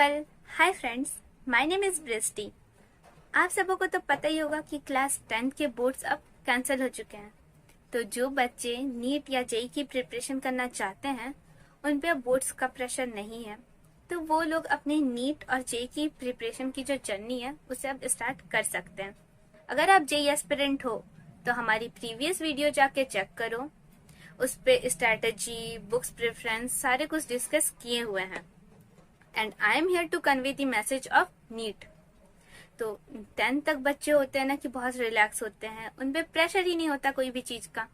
Well hi friends, my name is Bristi. आप सबों को तो पता ही होगा कि क्लास 10 के बोर्ड्स अब कैंसिल हो चुके हैं। तो जो बच्चे नीट या जेई की प्रिपरेशन करना चाहते हैं उन पे अब बोर्ड्स का प्रेशर नहीं है, तो वो लोग अपने नीट और जेई की प्रिपरेशन की जो जर्नी है उसे अब स्टार्ट कर सकते हैं। अगर आप जेई एस्पिरेंट हो तो हमारी प्रीवियस वीडियो जाके चेक करो, उस पे स्ट्रैटेजी, बुक्स प्रेफरेंस सारे कुछ डिस्कस किए हुए हैं। And I'm here to convey the message of NEET. तो 10 तक बच्चे होते हैं ना कि बहुत रिलैक्स होते हैं, उन पे प्रेशर ही नहीं होता कोई भी चीज का।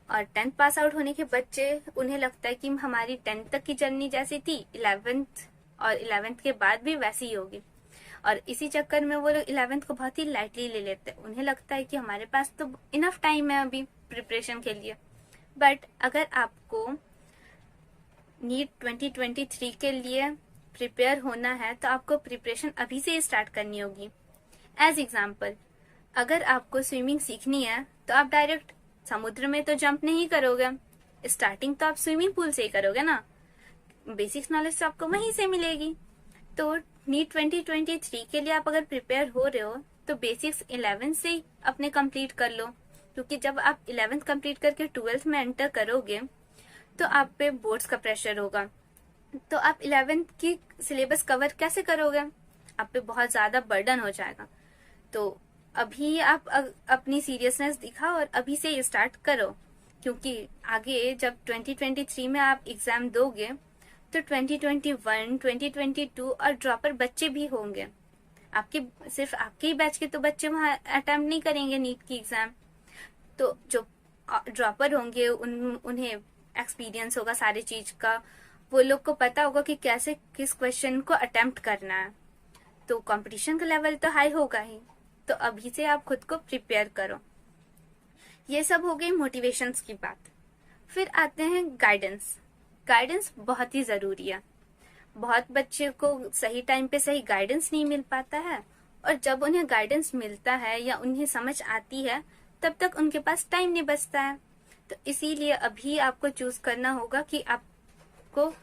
और 10th पास आउट होने के बच्चे, उन्हें लगता है कि हमारी 10th तक की जर्नी जैसी थी 11th और 11th के बाद भी वैसी ही होगी। और इसी चक्कर में वो लोग 11th को बहुत ही लाइटली ले लेते हैं। उन्हें लगता है कि हमारे पास तो इनफ टाइम है अभी प्रिपरेशन के लिए। बट अगर आपको नीट 2023 के लिए प्रिपेयर होना है तो आपको प्रिपरेशन अभी से स्टार्ट करनी होगी। एज एग्जाम्पल, अगर आपको स्विमिंग सीखनी है तो आप डायरेक्ट समुद्र में तो जंप नहीं करोगे, स्टार्टिंग तो आप स्विमिंग पूल से ही करोगे ना। बेसिक्स नॉलेज तो आपको वहीं से मिलेगी। तो नीट 2023 के लिए आप अगर प्रिपेयर हो रहे हो तो बेसिक्स 11 से ही अपने कंप्लीट कर लो, क्योंकि जब आप 11th कंप्लीट करके 12th में एंटर करोगे तो आप पे बोर्ड्स का प्रेशर होगा। तो आप 11th की सिलेबस कवर कैसे करोगे? आप पे बहुत ज्यादा बर्डन हो जाएगा। तो अभी आप अपनी सीरियसनेस दिखाओ और अभी से स्टार्ट करो, क्योंकि आगे जब 2023 में आप एग्जाम दोगे तो 2021, 2022 और ड्रॉपर बच्चे भी होंगे। सिर्फ आपके ही बैच के तो बच्चे वहां अटेम्प्ट नहीं करेंगे नीट की एग्जाम। तो जो ड्रॉपर होंगे उन्हें एक्सपीरियंस होगा सारी चीज का, वो लोग को पता होगा कि कैसे किस क्वेश्चन को अटेम्प्ट करना है। तो कंपटीशन का लेवल तो हाई होगा ही। तो अभी से आप खुद को प्रिपेयर करो। ये सब हो गई मोटिवेशंस की बात। फिर आते हैं गाइडेंस। गाइडेंस बहुत ही जरूरी है। बहुत बच्चे को सही टाइम पे सही गाइडेंस नहीं मिल पाता है, और जब उन्हें गाइडेंस मिलता है या उन्हें समझ आती है तब तक उनके पास टाइम नहीं बचता है। तो इसीलिए अभी आपको चूज करना होगा कि आपको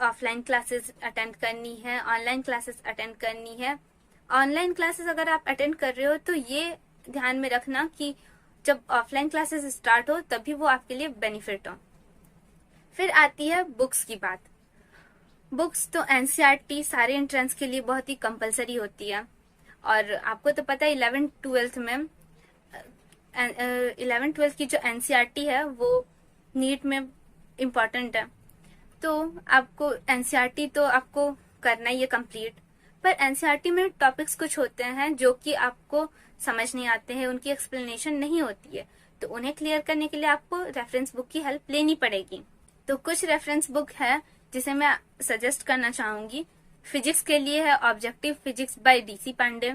ऑफलाइन क्लासेस अटेंड करनी है, ऑनलाइन क्लासेस अटेंड करनी है। ऑनलाइन क्लासेस अगर आप अटेंड कर रहे हो तो ये ध्यान में रखना कि जब ऑफलाइन क्लासेस स्टार्ट हो तभी वो आपके लिए बेनिफिट हो। फिर आती है बुक्स की बात। बुक्स तो एनसीईआरटी सारे एंट्रेंस के लिए बहुत ही कंपलसरी होती है। और आपको तो पता है 11th-12th में 11th-12th की जो एनसीईआरटी है वो नीट में इम्पोर्टेंट है। तो आपको एनसीईआरटी तो आपको करना ही है कंप्लीट। पर एनसीईआरटी में टॉपिक्स कुछ होते हैं जो कि आपको समझ नहीं आते हैं, उनकी एक्सप्लेनेशन नहीं होती है। तो उन्हें क्लियर करने के लिए आपको रेफरेंस बुक की हेल्प लेनी पड़ेगी। तो कुछ रेफरेंस बुक है जिसे मैं सजेस्ट करना चाहूंगी। फिजिक्स के लिए है objective physics by DC Pandey,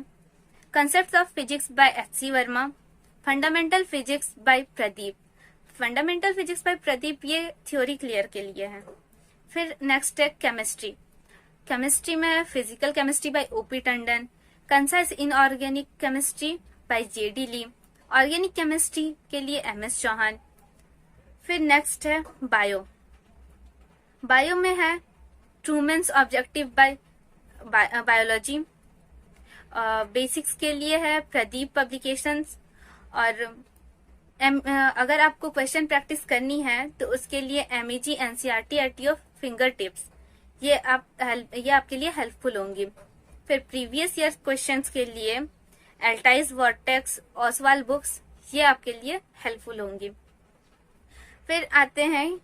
concept of physics by HC Verma, fundamental physics by Pradeep. Fundamental physics by Pradeep ये थ्योरी क्लियर के लिए है। फिर नेक्स्ट है केमिस्ट्री। केमिस्ट्री में physical chemistry by OP Tandon, concise inorganic chemistry by JD Lee, organic chemistry के लिए MS Chauhan. फिर नेक्स्ट है बायो। बायो में है ट्रूमेंस ऑब्जेक्टिव बाय बायोलॉजी। बेसिक्स के लिए है प्रदीप पब्लिकेशंस। और अगर आपको क्वेश्चन प्रैक्टिस करनी है तो उसके लिए MEG NCERT at your finger tips, ये आपके लिए हेल्पफुल होंगी। फिर प्रीवियस ईयर क्वेश्चंस के लिए एल्टाइज, वर्टेक्स, ओसवाल बुक्स, ये आपके लिए हेल्पफुल होंगी। फिर आते हैं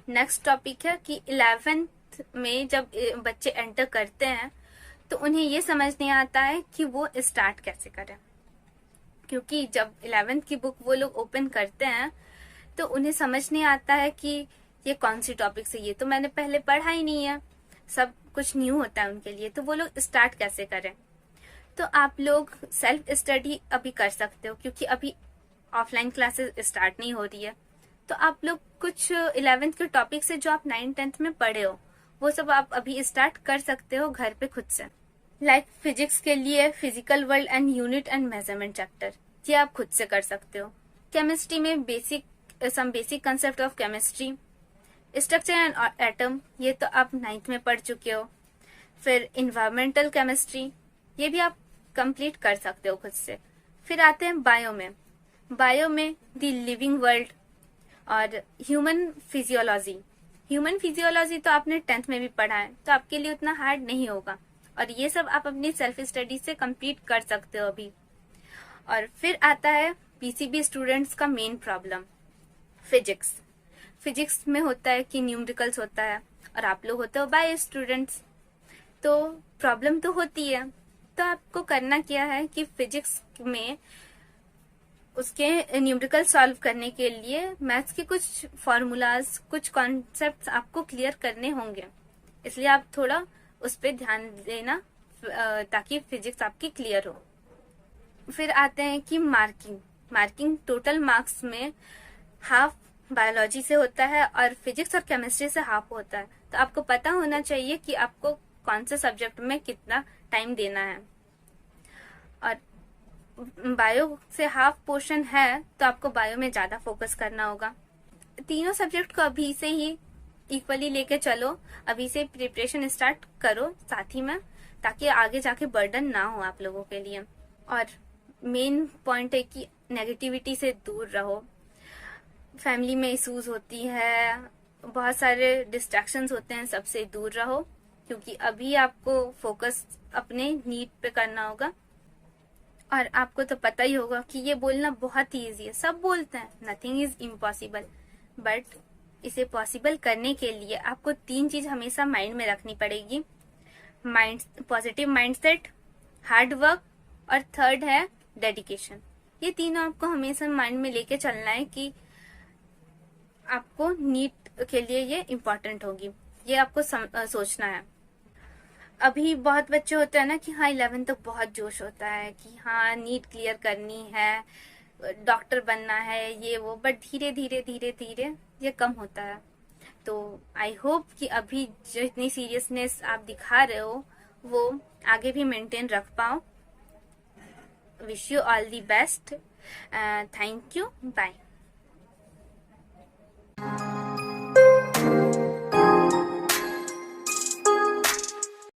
नेक्स्ट टॉपिक है कि 11th में जब बच्चे एंटर करते हैं तो उन्हें ये समझ नहीं आता है कि वो स्टार्ट कैसे करें, क्योंकि जब 11th की बुक वो लोग ओपन करते हैं तो उन्हें समझ नहीं आता है कि ये कौन सी टॉपिक से, ये तो मैंने पहले पढ़ा ही नहीं है, सब कुछ न्यू होता है उनके लिए। तो वो लोग स्टार्ट कैसे करें? तो आप लोग सेल्फ स्टडी अभी कर सकते हो, क्योंकि अभी ऑफलाइन क्लासेस स्टार्ट नहीं हो रही है। तो आप लोग कुछ 11th के टॉपिक से जो आप 9th-10th में पढ़े हो वो सब आप अभी स्टार्ट कर सकते हो घर पे खुद से। लाइक फिजिक्स के लिए physical world and unit and measurement chapter, ये आप खुद से कर सकते हो। केमिस्ट्री में some basic concept of chemistry, structure and atom, ये तो आप 9th में पढ़ चुके हो। फिर इन्वायरमेंटल केमिस्ट्री, ये भी आप कंप्लीट कर सकते हो खुद से। फिर आते हैं बायो में। बायो में द लिविंग वर्ल्ड और ह्यूमन फिजियोलॉजी। ह्यूमन फिजियोलॉजी तो आपने 10th में भी पढ़ा है, तो आपके लिए उतना हार्ड नहीं होगा, और ये सब आप अपनी सेल्फ स्टडी से कंप्लीट कर सकते हो अभी। और फिर आता है पीसीबी स्टूडेंट्स का मेन प्रॉब्लम, फिजिक्स। फिजिक्स में होता है कि न्यूमेरिकल्स होता है, और आप लोग होते हो बायो स्टूडेंट्स, तो प्रॉब्लम तो होती है। तो आपको करना क्या है कि फिजिक्स में उसके न्यूमेरिकल सॉल्व करने के लिए मैथ्स के कुछ फॉर्मूलाज, कुछ कॉन्सेप्ट्स आपको क्लियर करने होंगे, इसलिए आप थोड़ा उस पर ध्यान देना ताकि फिजिक्स आपकी क्लियर हो। फिर आते हैं कि मार्किंग टोटल मार्क्स में हाफ बायोलॉजी से होता है और फिजिक्स और केमिस्ट्री से हाफ होता है, तो आपको पता होना चाहिए कि आपको कौन से सब्जेक्ट में कितना टाइम देना है। और बायो से हाफ पोर्शन है तो आपको बायो में ज्यादा फोकस करना होगा। तीनों सब्जेक्ट को अभी से ही इक्वली लेके चलो, अभी से प्रिपरेशन स्टार्ट करो साथ ही में, ताकि आगे जाके बर्डन ना हो आप लोगों के लिए। और मेन पॉइंट है कि नेगेटिविटी से दूर रहो। फैमिली में इश्यूज होती है, बहुत सारे डिस्ट्रैक्शंस होते हैं, सबसे दूर रहो, क्योंकि अभी आपको फोकस अपने नीड पे करना होगा। और आपको तो पता ही होगा कि ये बोलना बहुत ही ईजी है, सब बोलते हैं नथिंग इज इम्पॉसिबल, बट इसे पॉसिबल करने के लिए आपको 3 चीज हमेशा माइंड में रखनी पड़ेगी। पॉजिटिव माइंडसेट, हार्ड वर्क, और थर्ड है डेडिकेशन। ये तीनों आपको हमेशा माइंड में लेके चलना है कि आपको नीट के लिए ये इम्पोर्टेंट होगी, ये आपको सोचना है। अभी बहुत बच्चे होते हैं ना कि हाँ 11 तक बहुत जोश होता है कि हाँ नीट क्लियर करनी है, डॉक्टर बनना है, ये वो, बट धीरे धीरे धीरे धीरे ये कम होता है। तो आई होप कि अभी जो इतनी सीरियसनेस आप दिखा रहे हो वो आगे भी मेंटेन रख पाओ। Wish you all the best. Thank you, bye.